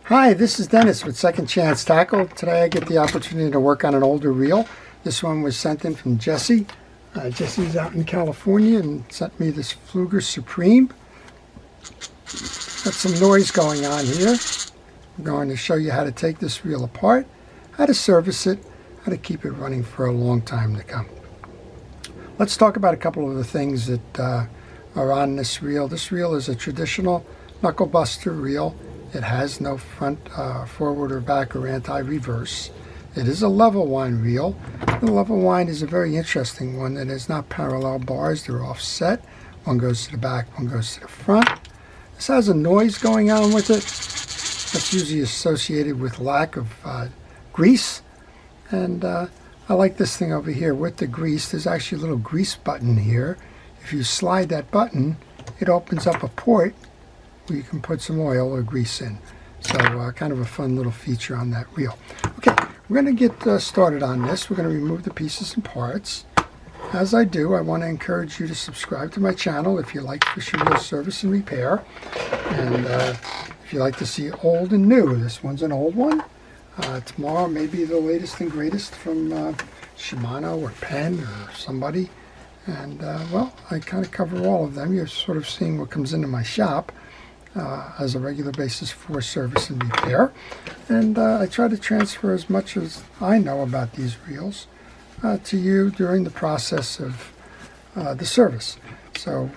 Hi, this is Dennis with Second Chance Tackle. Today I get the opportunity to work on an older reel. This one was sent in from Jesse. Jesse's out in California and sent me this Pflueger Supreme. Got some noise going on here. I'm going to show you how to take this reel apart, how to service it, how to keep it running for a long time to come. Let's talk about a couple of the things that are on this reel. This reel is a traditional knuckle buster reel. It has no front, forward or back or anti-reverse. It is a level wind reel. The level wind is a very interesting one that is not parallel bars. They're offset. One goes to the back, one goes to the front. This has a noise going on with it. That's usually associated with lack of grease. And I like this thing over here with the grease. There's actually a little grease button here. If you slide that button, it opens up a port where you can put some oil or grease in. So kind of a fun little feature on that reel. Okay, we're going to get started on this. We're going to remove the pieces and parts. As I do, I want to encourage you to subscribe to my channel if you like fishing reel service and repair. And if you like to see old and new, this one's an old one. Tomorrow maybe the latest and greatest from Shimano or Penn or somebody. And well, I kind of cover all of them. You're sort of seeing what comes into my shop as a regular basis for service and repair. And I try to transfer as much as I know about these reels to you during the process of the service. So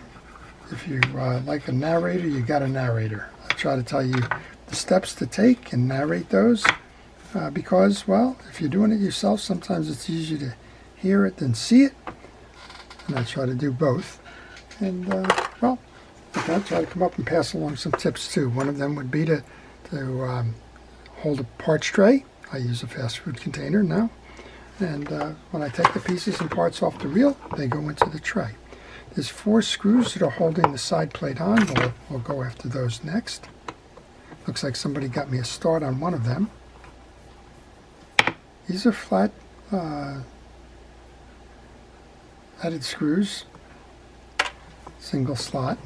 if you like a narrator, you got a narrator. I try to tell you the steps to take and narrate those because, well, if you're doing it yourself, sometimes it's easier to hear it than see it. And I try to do both. And, well, I try to come up and pass along some tips too. One of them would be to hold a parts tray. I use a fast food container now. And when I take the pieces and parts off the reel, they go into the tray. There's 4 screws that are holding the side plate on. We'll go after those next. Looks like somebody got me a start on one of them. These are flat headed screws, single slot.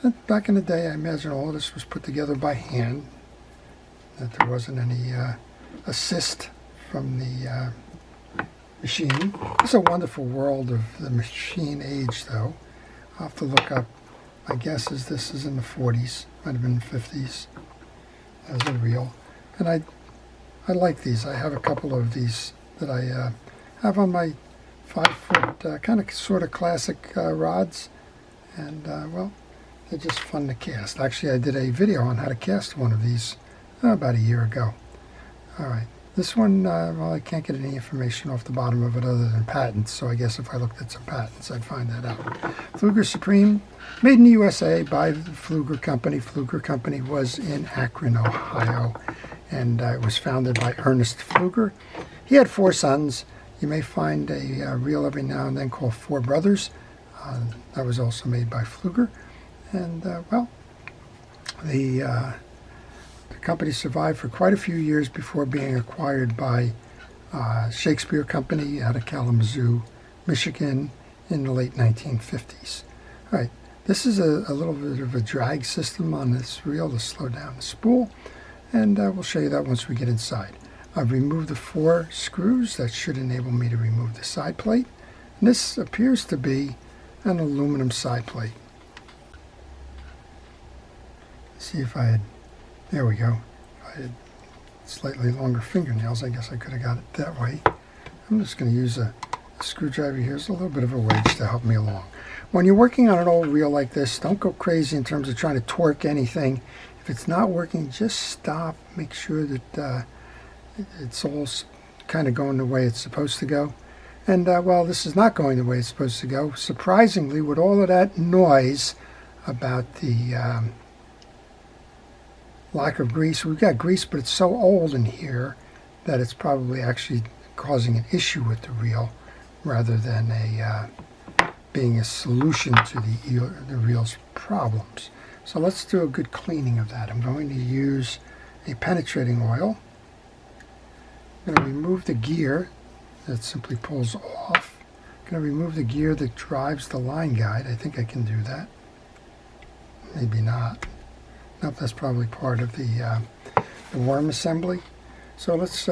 And back in the day, I imagine all of this was put together by hand, that there wasn't any assist from the machine. It's a wonderful world of the machine age, though. I'll have to look up. My guess is this is in the 40s, might have been the 50s as a reel. And I like these. I have a couple of these that I have on my 5-foot kind of sort of classic rods. And, well, they're just fun to cast. Actually, I did a video on how to cast one of these about a year ago. All right. This one, well, I can't get any information off the bottom of it other than patents, so I guess if I looked at some patents, I'd find that out. Pflueger Supreme, made in the USA by the Pflueger Company. Pflueger Company was in Akron, Ohio, and it was founded by Ernest Pflueger. He had 4 sons. You may find a reel every now and then called 4 Brothers. That was also made by Pflueger. And, well, the company survived for quite a few years before being acquired by Shakespeare Company out of Kalamazoo, Michigan in the late 1950s. All right, this is a little bit of a drag system on this reel to slow down the spool, and we'll show you that once we get inside. I've removed the 4 screws. That should enable me to remove the side plate. And this appears to be an aluminum side plate. See if I had, there we go. If I had slightly longer fingernails, I guess I could have got it that way. I'm just going to use a screwdriver here. It's a little bit of a wedge to help me along. When you're working on an old reel like this, don't go crazy in terms of trying to torque anything. If it's not working, just stop. Make sure that it's all kind of going the way it's supposed to go. And, well, this is not going the way it's supposed to go. Surprisingly, with all of that noise about the lack of grease. We've got grease, but it's so old in here that it's probably actually causing an issue with the reel rather than being a solution to the reel's problems. So let's do a good cleaning of that. I'm going to use a penetrating oil. I'm going to remove the gear that simply pulls off. I'm going to remove the gear that drives the line guide. I think I can do that. Maybe not. Nope, that's probably part of the worm assembly. So let's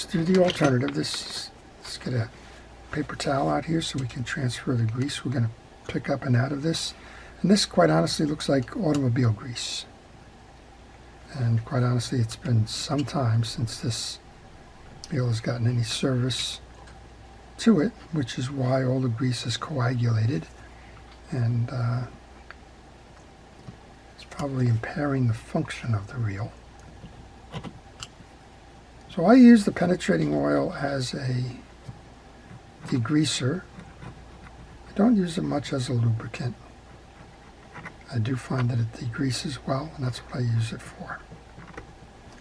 do the alternative. Let's get a paper towel out here so we can transfer the grease we're going to pick up and out of this. And this, quite honestly, looks like automobile grease. And quite honestly, it's been some time since this wheel has gotten any service to it, which is why all the grease is coagulated, and it's probably impairing the function of the reel. So I use the penetrating oil as a degreaser. I don't use it much as a lubricant. I do find that it degreases well, and that's what I use it for.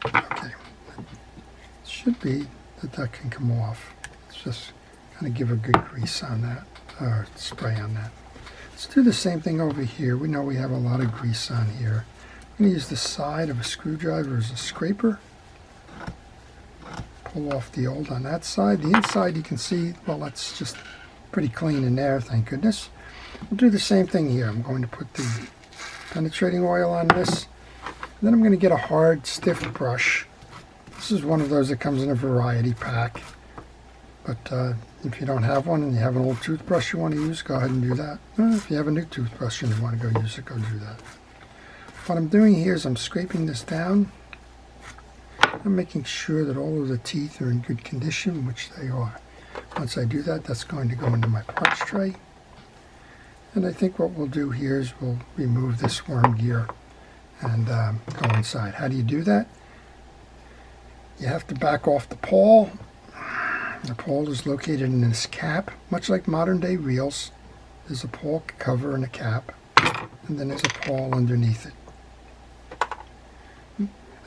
Okay, it should be that can come off. Let's just kind of give a good grease on that, or spray on that. Let's do the same thing over here. We know we have a lot of grease on here. I'm going to use the side of a screwdriver as a scraper. Pull off the old on that side. The inside you can see, well, that's just pretty clean in there, thank goodness. We'll do the same thing here. I'm going to put the penetrating oil on this. And then I'm going to get a hard, stiff brush. This is one of those that comes in a variety pack. But if you don't have one and you have an old toothbrush you want to use, go ahead and do that. If you have a new toothbrush and you want to go use it, go do that. What I'm doing here is I'm scraping this down. I'm making sure that all of the teeth are in good condition, which they are. Once I do that, that's going to go into my parts tray. And I think what we'll do here is we'll remove this worm gear and go inside. How do you do that? You have to back off the pawl. The pawl is located in this cap. Much like modern day reels, there's a pawl cover and a cap, and then there's a pawl underneath it.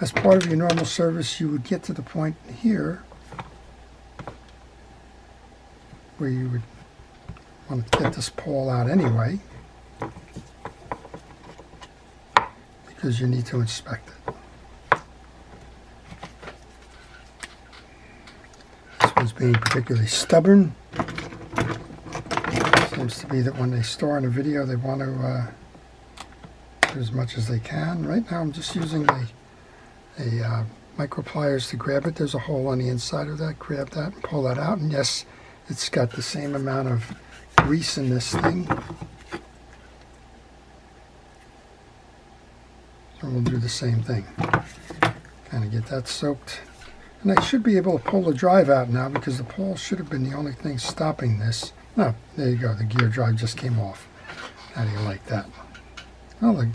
As part of your normal service, you would get to the point here where you would want to get this pawl out anyway, because you need to inspect it. This one's being particularly stubborn. Seems to be that when they store in a video, they want to do as much as they can. Right now I'm just using a micro pliers to grab it. There's a hole on the inside of that. Grab that and pull that out, and yes, it's got the same amount of grease in this thing. So we'll do the same thing. Kind of get that soaked. And I should be able to pull the drive out now, because the pawl should have been the only thing stopping this. Oh, there you go. The gear drive just came off. How do you like that? Well, the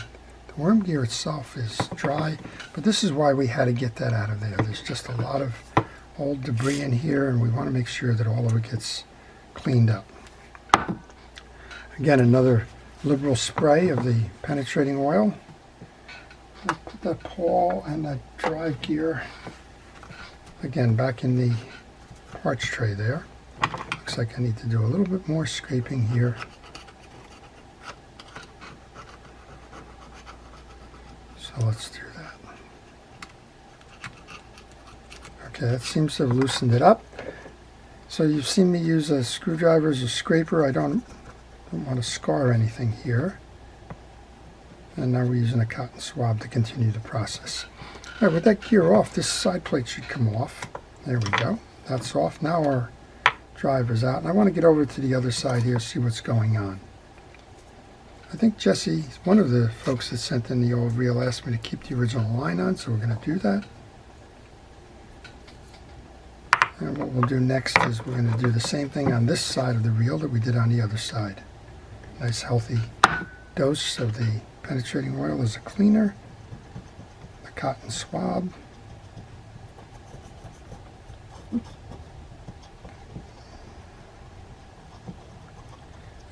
worm gear itself is dry, but this is why we had to get that out of there. There's just a lot of old debris in here, and we want to make sure that all of it gets cleaned up. Again, another liberal spray of the penetrating oil. I'll put that pawl and that drive gear again back in the parts tray there. Looks like I need to do a little bit more scraping here. So let's do that. Okay, that seems to have loosened it up. So you've seen me use a screwdriver as a scraper. I don't want to scar anything here. And now we're using a cotton swab to continue the process. All right, with that gear off, this side plate should come off. There we go. That's off. Now our driver's out. And I want to get over to the other side here, see what's going on. I think Jesse, one of the folks that sent in the old reel, asked me to keep the original line on, so we're going to do that. And what we'll do next is we're going to do the same thing on this side of the reel that we did on the other side. Nice healthy dose of the penetrating oil as a cleaner. The cotton swab.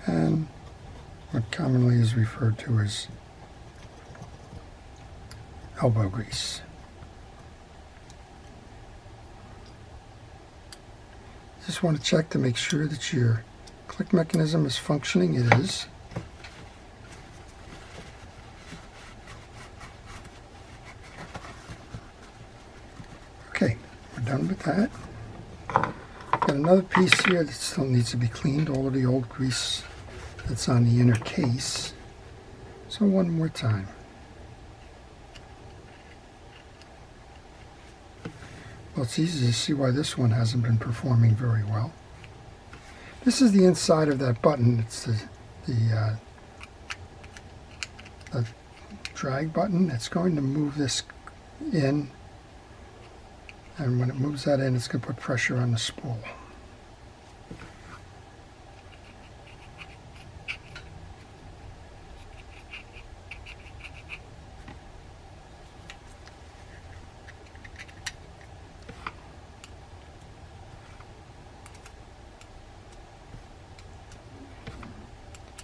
And what commonly is referred to as elbow grease. Just want to check to make sure that your click mechanism is functioning. It is. Okay, we're done with that. Got another piece here that still needs to be cleaned, all of the old grease that's on the inner case. So one more time. Well, it's easy to see why this one hasn't been performing very well. This is the inside of that button. It's the drag button. It's going to move this in, and when it moves that in, it's going to put pressure on the spool.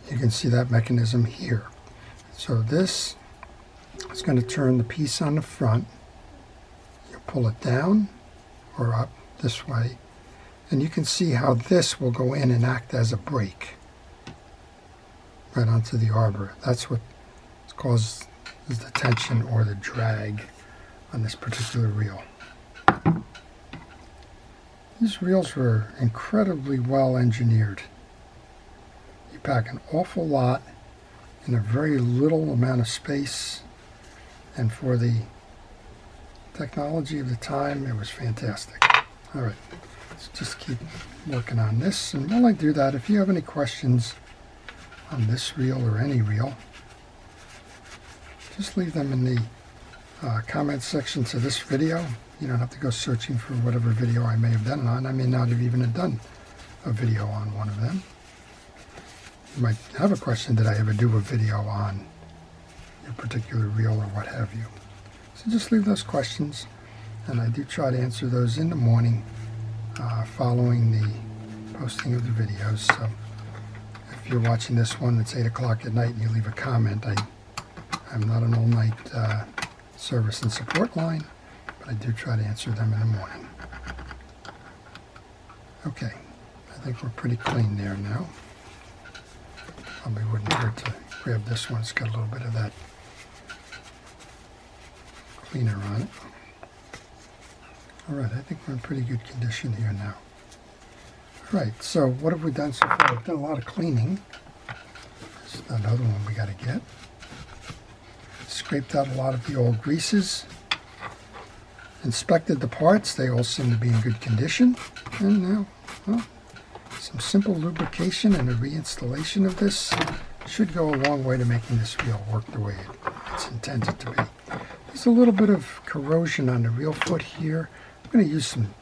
You can see that mechanism here. So this is going to turn the piece on the front. You pull it down or up this way, and you can see how this will go in and act as a brake right onto the arbor. That's what causes the tension or the drag on this particular reel. These reels were incredibly well engineered. You pack an awful lot in a very little amount of space, and for the technology of the time, it was fantastic. All right, let's just keep working on this, and while I do that, if you have any questions on this reel or any reel, just leave them in the comment section to this video. You don't have to go searching for whatever video I may have done it on. I may not have even done a video on one of them. You might have a question, did I ever do a video on your particular reel or what have you? So just leave those questions, and I do try to answer those in the morning following the posting of the videos. So if you're watching this one, it's 8 o'clock at night and you leave a comment, I'm not an all-night service and support line, but I do try to answer them in the morning. Okay, I think we're pretty clean there now. Probably wouldn't hurt to grab this one. It's got a little bit of that cleaner on it. All right, I think we're in pretty good condition here now. All right, so what have we done so far? We've done a lot of cleaning. This is another one we got to get. Scraped out a lot of the old greases. Inspected the parts. They all seem to be in good condition. And now, well, some simple lubrication and a reinstallation of this should go a long way to making this reel work the way it's intended to be. There's a little bit of corrosion on the reel foot here. I'm going to use some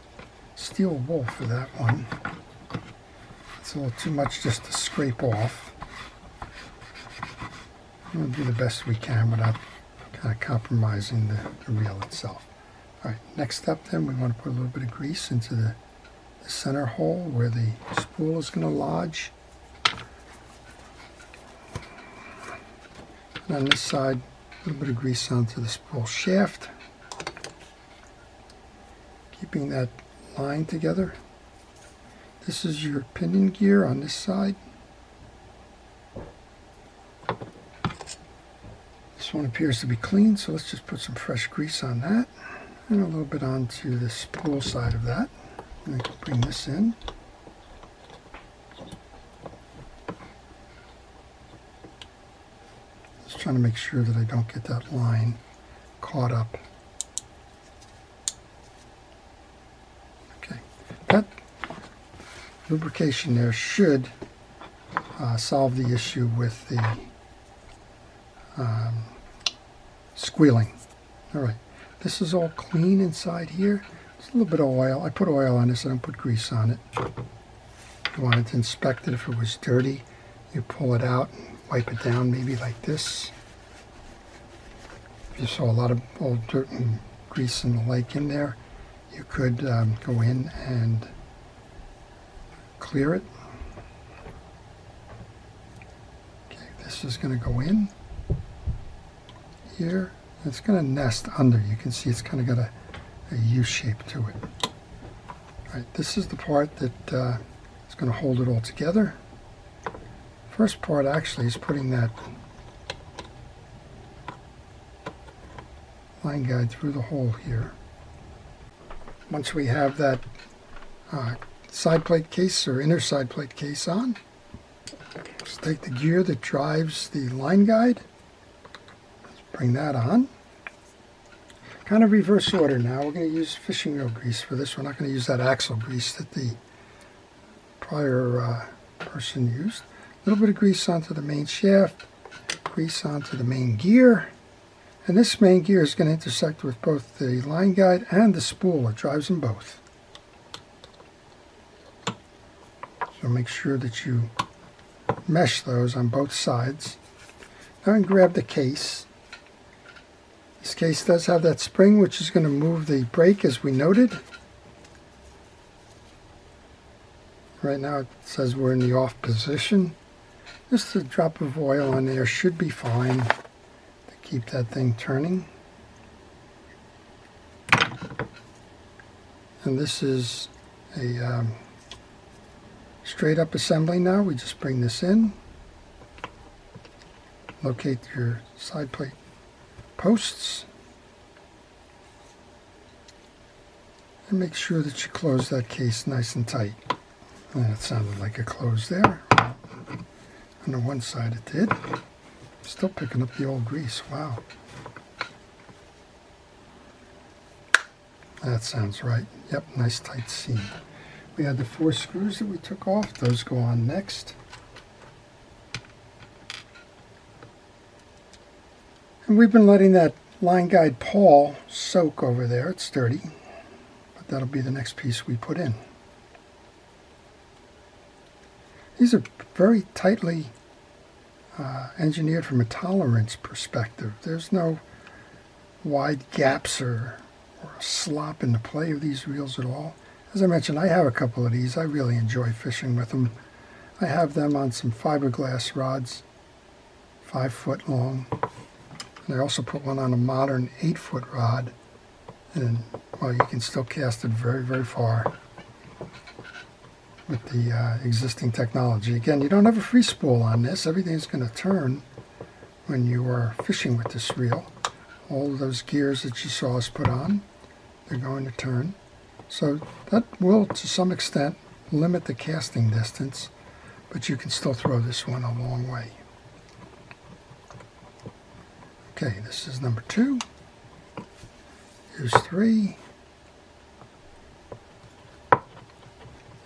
steel wool for that one. It's a little too much just to scrape off. We'll do the best we can without kind of compromising the reel itself. All right, next step then, we want to put a little bit of grease into the center hole where the spool is going to lodge. And on this side, a little bit of grease onto the spool shaft, keeping that line together. This is your pinion gear on this side. This one appears to be clean, so let's just put some fresh grease on that, and a little bit onto the spool side of that. And I can bring this in. Just trying to make sure that I don't get that line caught up. Okay, that lubrication there should solve the issue with the squealing. All right, this is all clean inside here. Just a little bit of oil. I put oil on this, I don't put grease on it. You wanted to inspect it. If it was dirty, you pull it out and wipe it down, maybe like this. If you saw a lot of old dirt and grease and the like in there, you could go in and clear it. Okay, this is going to go in here. It's going to nest under. You can see it's kind of got a U shape to it. All right, this is the part that is going to hold it all together. First part actually is putting that line guide through the hole here. Once we have that side plate case or inner side plate case on, let's take the gear that drives the line guide. Let's bring that on. kind of reverse order now. We're going to use fishing reel grease for this. We're not going to use that axle grease that the prior person used. A little bit of grease onto the main shaft, grease onto the main gear. And this main gear is going to intersect with both the line guide and the spool. It drives them both. So make sure that you mesh those on both sides. Now and grab the case. This case does have that spring which is going to move the brake as we noted. Right now it says we're in the off position. Just a drop of oil on there should be fine to keep that thing turning. And this is a straight up assembly now. We just bring this in. Locate your side plate posts. And make sure that you close that case nice and tight. That sounded like it closed there. On the one side it did. Still picking up the old grease. Wow. That sounds right. Yep, nice tight seam. We had the 4 screws that we took off. Those go on next. And we've been letting that line guide pawl soak over there. It's dirty. But that'll be the next piece we put in. These are very tightly engineered from a tolerance perspective. There's no wide gaps or slop in the play of these reels at all. As I mentioned, I have a couple of these. I really enjoy fishing with them. I have them on some fiberglass rods, 5 foot long. And I also put one on a modern 8 foot rod. And well, you can still cast it very, very far with the existing technology. Again, you don't have a free spool on this. Everything's going to turn when you are fishing with this reel. All of those gears that you saw us put on, they're going to turn. So that will, to some extent, limit the casting distance, but you can still throw this one a long way. Okay, this is number 2. Here's 3.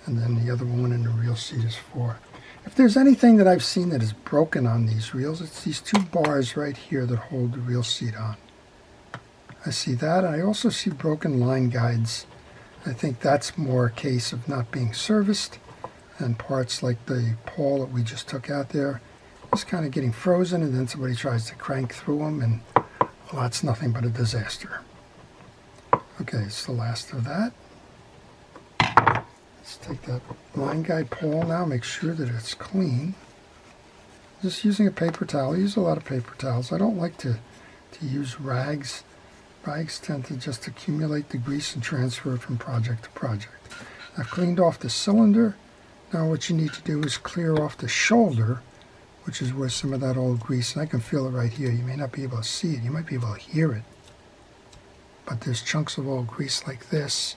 And then the other one in the reel seat is 4. If there's anything that I've seen that is broken on these reels, it's these 2 bars right here that hold the reel seat on. I see that. I also see broken line guides. I think that's more a case of not being serviced, and parts like the pawl that we just took out there just kind of getting frozen, and then somebody tries to crank through them, and well, that's nothing but a disaster. Okay, it's the last of that. Let's take that line guide pawl now, make sure that it's clean. Just using a paper towel. I use a lot of paper towels. I don't like to use rags. Rags tend to just accumulate the grease and transfer it from project to project. I've cleaned off the cylinder. Now what you need to do is clear off the shoulder, which is where some of that old grease, and I can feel it right here. You may not be able to see it. You might be able to hear it. But there's chunks of old grease like this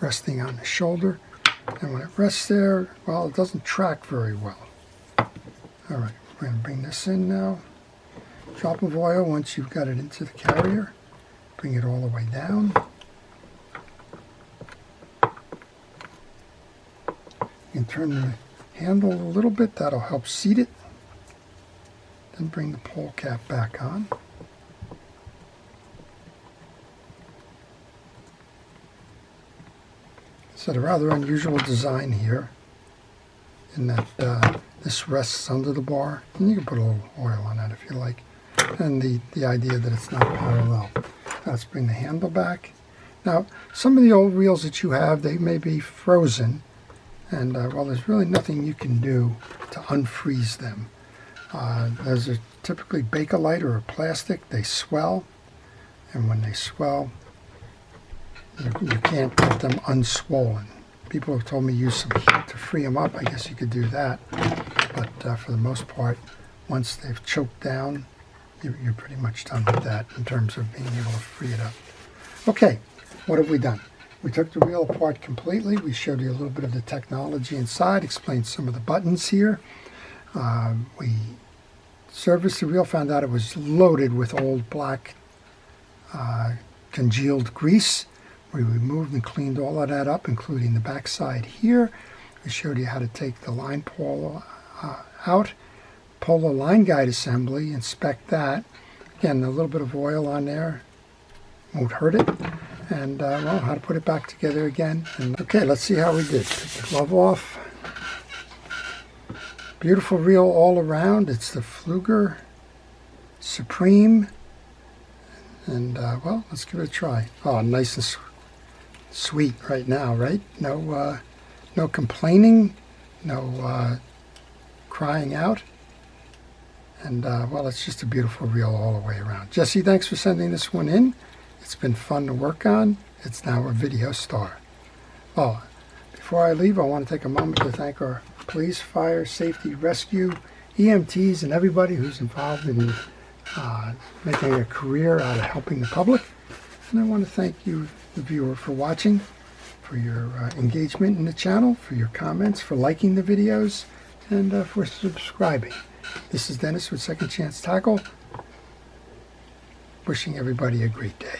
resting on the shoulder. And when it rests there, well, it doesn't track very well. All right, we're going to bring this in now. Drop of oil once you've got it into the carrier. Bring it all the way down. You can turn the handle a little bit. That'll help seat it. Then bring the pole cap back on. It's a rather unusual design here in that this rests under the bar. And you can put a little oil on that if you like. And the idea that it's not parallel. Let's bring the handle back. Now, some of the old reels that you have, they may be frozen. And, well, there's really nothing you can do to unfreeze them. Those are typically Bakelite or plastic. They swell. And when they swell, you can't get them unswollen. People have told me use some heat to free them up. I guess you could do that. But for the most part, once they've choked down, you're pretty much done with that in terms of being able to free it up. Okay, what have we done? We took the reel apart completely. We showed you a little bit of the technology inside, explained some of the buttons here. We serviced the reel, found out it was loaded with old black congealed grease. We removed and cleaned all of that up, including the backside here. We showed you how to take the line pull out, pull the line guide assembly, inspect that. Again, a little bit of oil on there won't hurt it. And well, how to put it back together again. And okay, let's see how we did. Take the glove off. Beautiful reel all around. It's the Pflueger Supreme. And well, let's give it a try. Oh, nice and sweet right now, right? No, no complaining, no crying out. And well, it's just a beautiful reel all the way around. Jesse, thanks for sending this one in. It's been fun to work on. It's now a video star. Oh, before I leave, I want to take a moment to thank our police, fire, safety, rescue, EMTs, and everybody who's involved in making a career out of helping the public. And I want to thank you, the viewer, for watching, for your engagement in the channel, for your comments, for liking the videos, and for subscribing. This is Dennis with Second Chance Tackle, wishing everybody a great day.